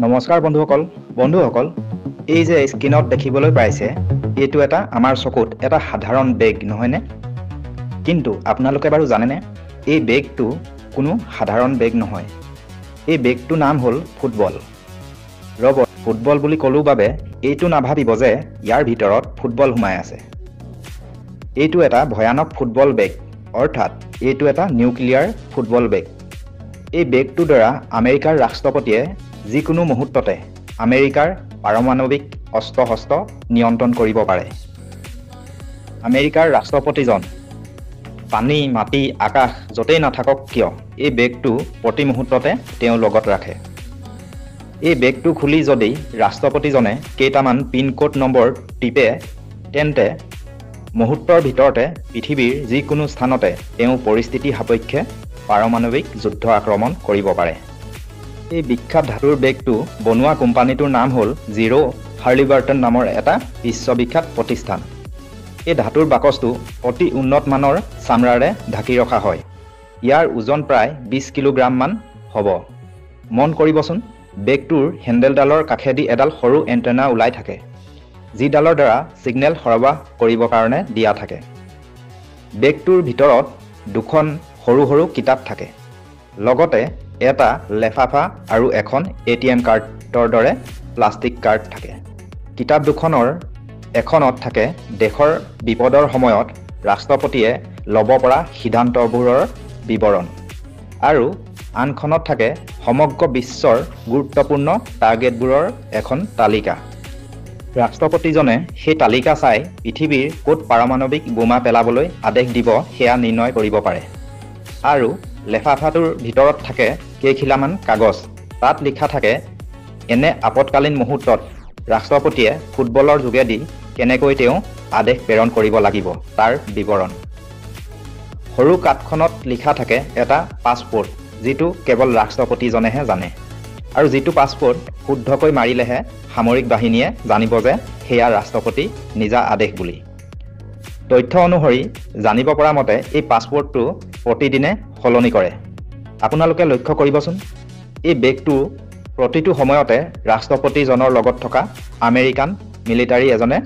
নমস্কাৰ বন্ধুসকল এই যে স্ক্ৰিনত দেখিবলৈ পাইছে এইটো এটা আমাৰ চকুত এটা সাধাৰণ বেগ নহয়নে কিন্তু আপোনালোকে বাৰু জানেনে এই বেগটো কোনো সাধাৰণ বেগ নহয় এই বেগটো নাম হ'ল ফুটবল ফুটবল বুলি কলো বাবে এইটো নাভাবিব যে ইয়াৰ ভিতৰত ফুটবল সোমাই আছে এইটো এটা ভয়ানক ফুটবল বেগ অৰ্থাৎ এইটো এটা নিউক্লিয়াৰ ফুটবল বেগ এই বেগটোৰ দ্বাৰা আমেৰিকাৰ ৰাষ্ট্ৰপতিয়ে যিকোনো মুহূৰ্ততে আমেৰিকাৰ পাৰমাণৱিক অস্ত্ৰ নিয়ন্ত্ৰণ কৰিব পাৰে আমেৰিকাৰ ৰাষ্ট্ৰপতিজন পানী মাটি আকাশ যতেই নাথাকক কিয় এই বেগটো প্ৰতি মুহূৰ্ততে তেওঁ লগত ৰাখে এই বেগটো খুলি যদি ৰাষ্ট্ৰপতিজনে কেইটামান পিন কোড নম্বৰ টিপে তেন্তে মুহূৰ্তৰ ভিতৰতে পৃথিৱীৰ যিকোনো স্থানতে তেওঁ পৰিস্থিতি সাপেক্ষে পাৰমাণৱিক যুদ্ধ আক্ৰমণ কৰিব পাৰে এই বিখ্যাত ধাতুৰ বেগটো বনোৱা কোম্পানীটোৰ নাম হ'ল জিৰো হাৰ্লিবাৰ্টন নামৰ এটা বিশ্ববিখ্যাত প্ৰতিষ্ঠান এই ধাতুৰ বাকচটো অতি উন্নত মানৰ চামৰাৰে ঢাকি ৰখা হয় ইয়াৰ ওজন প্ৰায় 20 কিলোগ্ৰাম মান হ'ব মন কৰিবচোন বেগটোৰ হেণ্ডেলডালৰ কাষেদি এডাল সৰু এণ্টেনা ওলাই থাকে যিডালৰ দ্বাৰা সিগনেল সৰবৰাহ কৰিবৰ কাৰণে দিয়া থাকে বেগটোৰ ভিতৰত দুখন সৰু সৰু কিতাপ থাকে লগতে এটা লেফাফা আৰু এখন এটিএম কাৰ্ডৰ দৰে প্লাষ্টিক কাৰ্ড থাকে কিতাপ দুখনৰ এখনত থাকে দেশৰ বিপদৰ সময়ত ৰাষ্ট্ৰপতিয়ে ল'ব পৰা সিদ্ধান্তবোৰৰ বিৱৰণ আৰু আনখনত থাকে সমগ্ৰ বিশ্বৰ গুৰুত্বপূৰ্ণ টাৰ্গেটবোৰৰ এখন তালিকা ৰাষ্ট্ৰপতিজনে সেই তালিকা চাই পৃথিৱীৰ ক'ত পাৰমাণৱিক বোমা পেলাবলৈ আদেশ দিব সেয়া নিৰ্ণয় কৰিব পাৰে আৰু লেফাফাটোৰ ভিতৰত থাকে কেইখিলামান কাগজ তাত লিখা থাকে এনে আপতকালীন মুহূৰ্তত ৰাষ্ট্ৰপতিয়ে ফুটবলৰ যোগেদি কেনেকৈ তেওঁ আদেশ প্ৰেৰণ কৰিব লাগিব তাৰ বিৱৰণ সৰু কাৰ্ডখনত লিখা থাকে এটা পাছপোৰ্ট যিটো কেৱল ৰাষ্ট্ৰপতিজনেহে জানে আৰু যিটো পাছপোৰ্ট শুদ্ধকৈ মাৰিলেহে সামৰিক বাহিনীয়ে জানিব যে সেয়া ৰাষ্ট্ৰপতি নিজা আদেশ বুলি তথ্য অনুসৰি জানিব পৰা মতে এই পাছপোৰ্টটো প্ৰতিদিনে সলনি কৰে আপোনালোকে লক্ষ্য কৰিবচোন এই বেগটো প্ৰতিটো সময়তে ৰাষ্ট্ৰপতিজনৰ লগত থকা আমেৰিকান মিলিটাৰী এজনে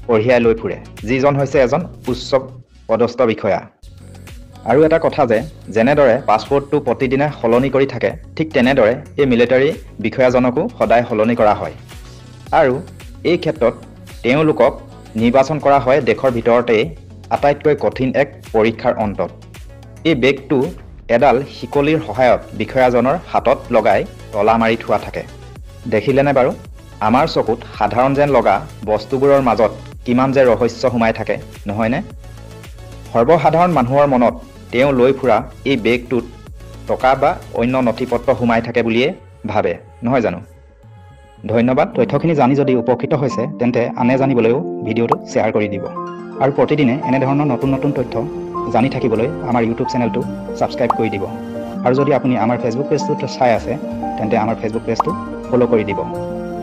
কঢ়িয়াই লৈ ফুৰে যিজন হৈছে এজন উচ্চ পদস্থ বিষয়া আৰু এটা কথা যে যেনেদৰে পাছপোৰ্টটো প্ৰতিদিনে সলনি কৰি থাকে ঠিক তেনেদৰে এই মিলিটাৰী বিষয়াজনকো সদায় সলনি কৰা হয় আৰু এই ক্ষেত্ৰত তেওঁলোকক নিৰ্বাচন কৰা হয় দেশৰ ভিতৰতে আটাইতকৈ কঠিন এক পৰীক্ষাৰ অন্তত এই বেগটো এডাল শিকলিৰ সহায়ত বিষয়াজনৰ হাতত লগাই তলা মাৰি থোৱা থাকে দেখিলেনে বাৰু আমাৰ চকুত সাধাৰণ যেন লগা বস্তুবোৰৰ মাজত কিমান যে ৰহস্য সোমাই থাকে নহয়নে সৰ্বসাধাৰণ মানুহৰ মনত তেওঁ লৈ ফুৰা এই বেগটোত টকা বা অন্য নথিপত্ৰ সোমাই থাকে বুলিয়ে ভাবে নহয় জানো ধন্যবাদ তথ্যখিনি জানি যদি উপকৃত হৈছে তেন্তে আনে জানিবলৈও ভিডিঅ'টো শ্বেয়াৰ কৰি দিব আৰু প্ৰতিদিনে এনেধৰণৰ নতুন তথ্য জানি থাকিবলৈ আমাৰ ইউটিউব চেনেলটো ছাবস্ক্ৰাইব কৰি দিব আৰু যদি আপুনি আমাৰ ফেচবুক পেজটোত চাই আছে তেন্তে আমাৰ ফেচবুক পেজটো ফ'ল' কৰি দিব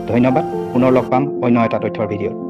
ধন্যবাদ পুনৰ লগ পাম অন্য এটা তথ্যৰ ভিডিঅ'ত